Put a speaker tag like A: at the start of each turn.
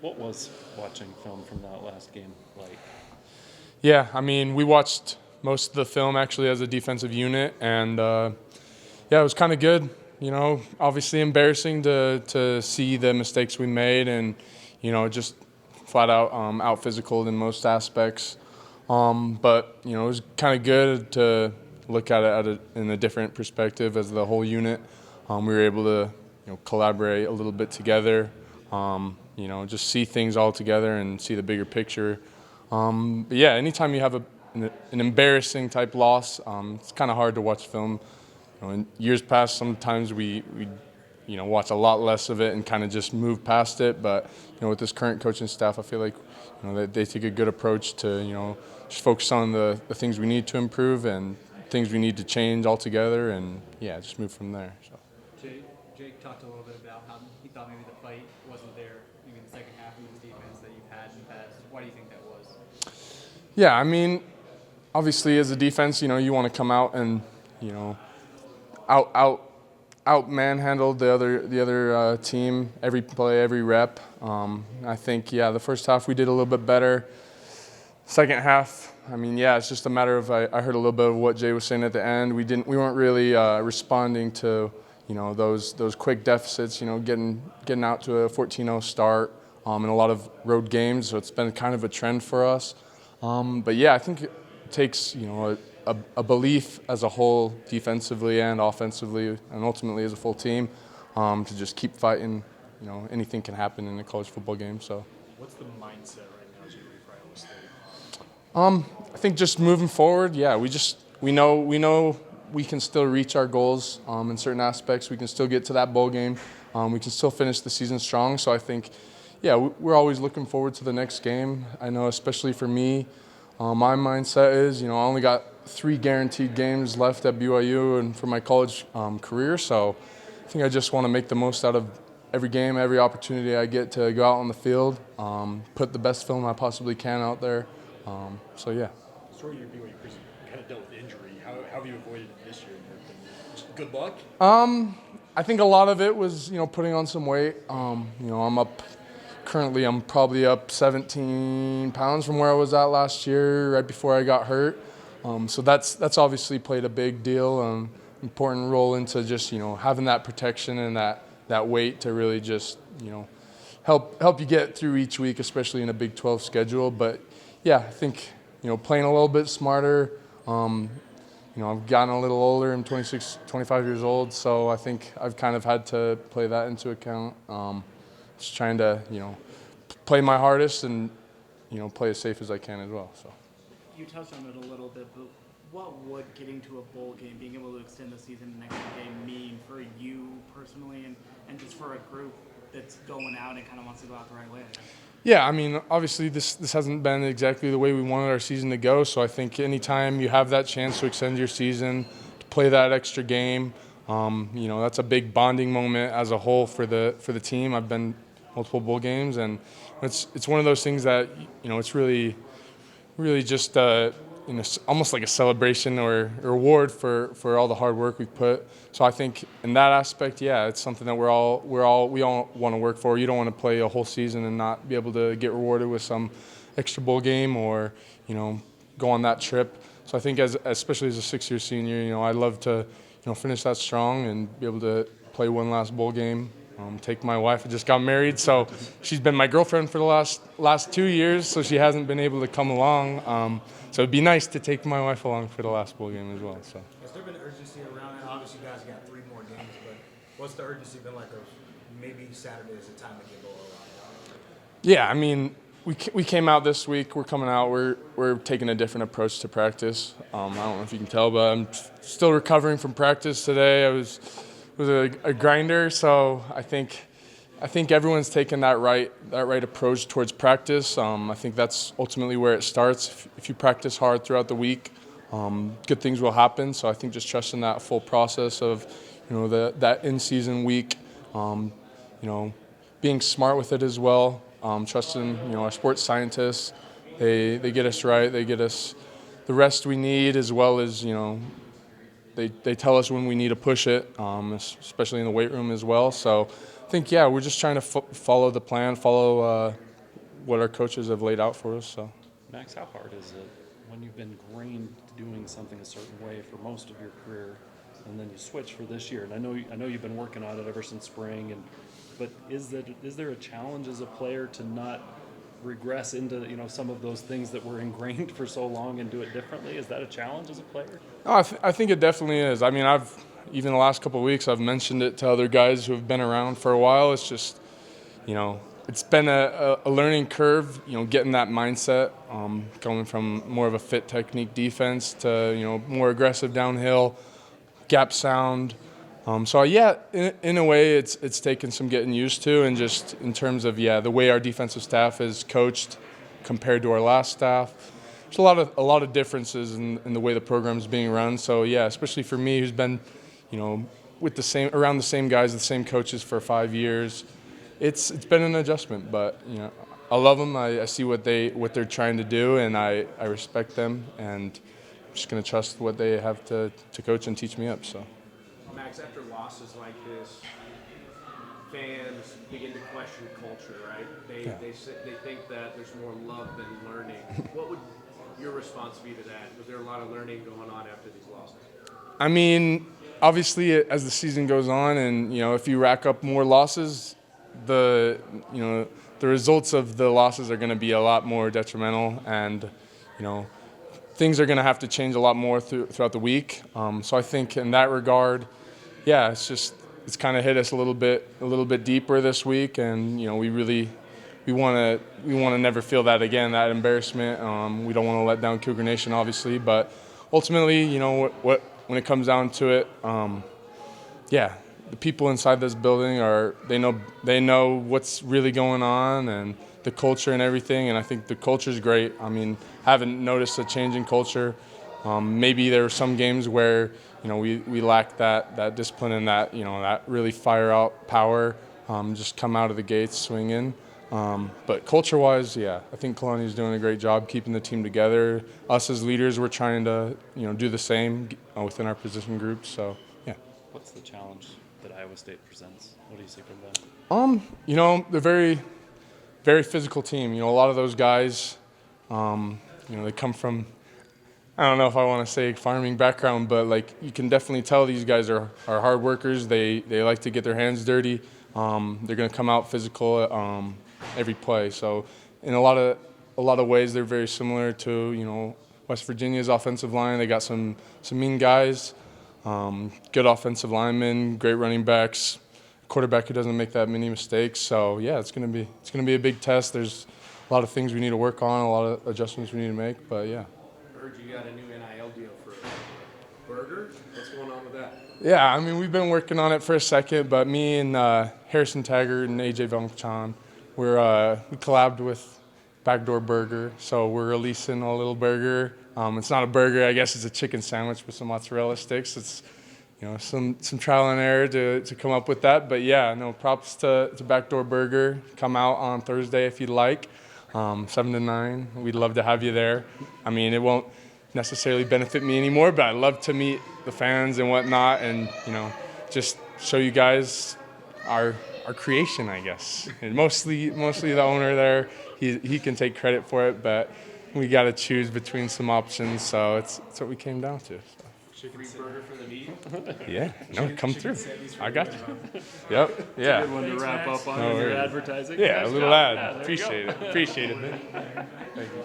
A: What was watching film from that last game like?
B: Yeah, I mean, we watched most of the film actually as a defensive unit, and yeah, it was kind of good. Obviously embarrassing to see the mistakes we made, and just flat out physical in most aspects. But it was kind of good to look at it in a different perspective as the whole unit. We were able to collaborate a little bit together. Just see things all together and see the bigger picture. But yeah, anytime you have an embarrassing type loss, it's kind of hard to watch film. In years past, sometimes we watch a lot less of it and kind of just move past it. But with this current coaching staff, I feel like they take a good approach to just focus on the things we need to improve and things we need to change altogether, and yeah, just move from there. So.
C: Jake talked a little bit about how he thought maybe the fight wasn't there, maybe in the second half of the defense that you've had in the past. Why do you think that was?
B: Yeah, I mean, obviously as a defense, you want to come out and out manhandle the other team every play, every rep. I think the first half we did a little bit better. Second half, I mean, it's just a matter of I heard a little bit of what Jay was saying at the end. We weren't really responding to those quick deficits. Getting out to a 14-0 start in a lot of road games. So it's been kind of a trend for us. But I think it takes a belief as a whole, defensively and offensively, and ultimately as a full team, to just keep fighting. Anything can happen in a college football game. So.
D: What's the mindset right now as you leave Iowa State?
B: I think just moving forward, we know we can still reach our goals in certain aspects. We can still get to that bowl game. We can still finish the season strong. So I think, we're always looking forward to the next game. I know, especially for me, my mindset is, I only got 3 guaranteed games left at BYU and for my college career. So I think I just want to make the most out of every game, every opportunity I get to go out on the field, put the best film I possibly can out there. So yeah.
D: Sort of your BYU career, you kind of dealt with injury. How have you avoided it this year? Just good luck?
B: I think a lot of it was, putting on some weight. I'm probably up 17 pounds from where I was at last year, right before I got hurt. So that's obviously played a big deal, important role into just, having that protection and that weight to really just, help you get through each week, especially in a Big 12 schedule. But I think, playing a little bit smarter. I've gotten a little older. I'm 26, 25 years old, so I think I've kind of had to play that into account. Just trying to, play my hardest and, play as safe as I can as well. So.
C: You touched on it a little bit, but what would getting to a bowl game, being able to extend the season next game, mean for you personally and just for a group that's going out and kind of wants to go out the right way?
B: Yeah, I mean, obviously this hasn't been exactly the way we wanted our season to go, so I think anytime you have that chance to extend your season, to play that extra game, that's a big bonding moment as a whole for the team. I've been multiple bowl games, and it's one of those things that it's really just almost like a celebration or a reward for all the hard work we've put. So I think in that aspect, it's something that we all want to work for. You don't want to play a whole season and not be able to get rewarded with some extra bowl game or go on that trip. So I think especially as a 6-year senior, I'd love to finish that strong and be able to play one last bowl game. Take my wife. I just got married, so she's been my girlfriend for the last 2 years, so she hasn't been able to come along. So it'd be nice to take my wife along for the last bowl game as well. So.
D: Has there been urgency around it? Obviously, you guys got 3 more games, but what's the urgency been like? Maybe Saturday is the time to get going.
B: Yeah, I mean, we came out this week. We're coming out. We're taking a different approach to practice. I don't know if you can tell, but I'm still recovering from practice today. I was a grinder, so I think everyone's taken that right approach towards practice. I think that's ultimately where it starts. If you practice hard throughout the week, good things will happen. So I think just trusting that full process of that in-season week, being smart with it as well. Trusting our sports scientists, they get us right. They get us the rest we need, as well as They tell us when we need to push it, especially in the weight room as well. So I think, we're just trying to follow the plan, follow what our coaches have laid out for us. So.
A: Max, how hard is it when you've been ingrained to doing something a certain way for most of your career, and then you switch for this year? And I know you've been working on it ever since spring, but is there a challenge as a player to not regress into some of those things that were ingrained for so long and do it differently? Is that a challenge as a player?
B: No, I think it definitely is. I mean, even the last couple of weeks, I've mentioned it to other guys who have been around for a while. It's just, it's been a learning curve, getting that mindset, going from more of a fit technique defense to, more aggressive downhill, gap sound. So yeah, in a way, it's taken some getting used to, and just in terms of the way our defensive staff is coached compared to our last staff, there's a lot of differences in the way the program is being run. So yeah, especially for me, who's been, with around the same guys, the same coaches for 5 years, it's been an adjustment. But I love them. I see what they're trying to do, and I respect them, and I'm just gonna trust what they have to coach and teach me up. So.
E: Max, after losses like this, fans begin to question culture, right? They think that there's more love than learning. What would your response be to that? Was there a lot of learning going on after these losses?
B: I mean, obviously, as the season goes on, and if you rack up more losses, the results of the losses are going to be a lot more detrimental, and things are going to have to change a lot more throughout the week. So I think in that regard, it's kind of hit us a little bit deeper this week, and we want to never feel that again, that embarrassment. We don't want to let down Cougar Nation, obviously, but ultimately, when it comes down to it, the people inside this building they know what's really going on, and the culture and everything, and I think the culture is great. I mean, I haven't noticed a change in culture. Maybe there were some games where we lacked that discipline and that really fire out power, just come out of the gates swinging. But culture-wise, I think Kalani's doing a great job keeping the team together. Us as leaders, we're trying to do the same within our position groups. So
A: What's the challenge that Iowa State presents? What do you see from them?
B: They're very, very physical team. A lot of those guys, they come from, I don't know if I want to say farming background, but you can definitely tell these guys are hard workers. They like to get their hands dirty. They're going to come out physical every play. So in a lot of ways, they're very similar to West Virginia's offensive line. They got some mean guys, good offensive linemen, great running backs, quarterback who doesn't make that many mistakes. So it's going to be a big test. There's a lot of things we need to work on, a lot of adjustments we need to make. But
E: I heard you got a new NIL deal for Burger. What's going on with that?
B: Yeah, I mean, we've been working on it for a second, but me and Harrison Taggart and AJ Vongchan, we collabed with Backdoor Burger, so we're releasing a little burger. It's not a burger, I guess it's a chicken sandwich with some mozzarella sticks. It's some trial and error to come up with that, but props to Backdoor Burger. Come out on Thursday if you'd like, 7 to 9. We'd love to have you there. I mean, it won't necessarily benefit me anymore, but I'd love to meet the fans and whatnot, and just show you guys our creation, I guess. And mostly the owner there, he can take credit for it, but we got to choose between some options, so it's what we came down to. So.
E: Free burger for the meat?
B: Yeah, no, come through. I got you. Yep, yeah.
A: Good one to wrap up on
B: No
A: your
B: worries.
A: advertising.
B: Yeah,
A: Nice
B: a little
A: job.
B: ad.
A: Yeah, there you go.
B: Appreciate it, man. Thank you.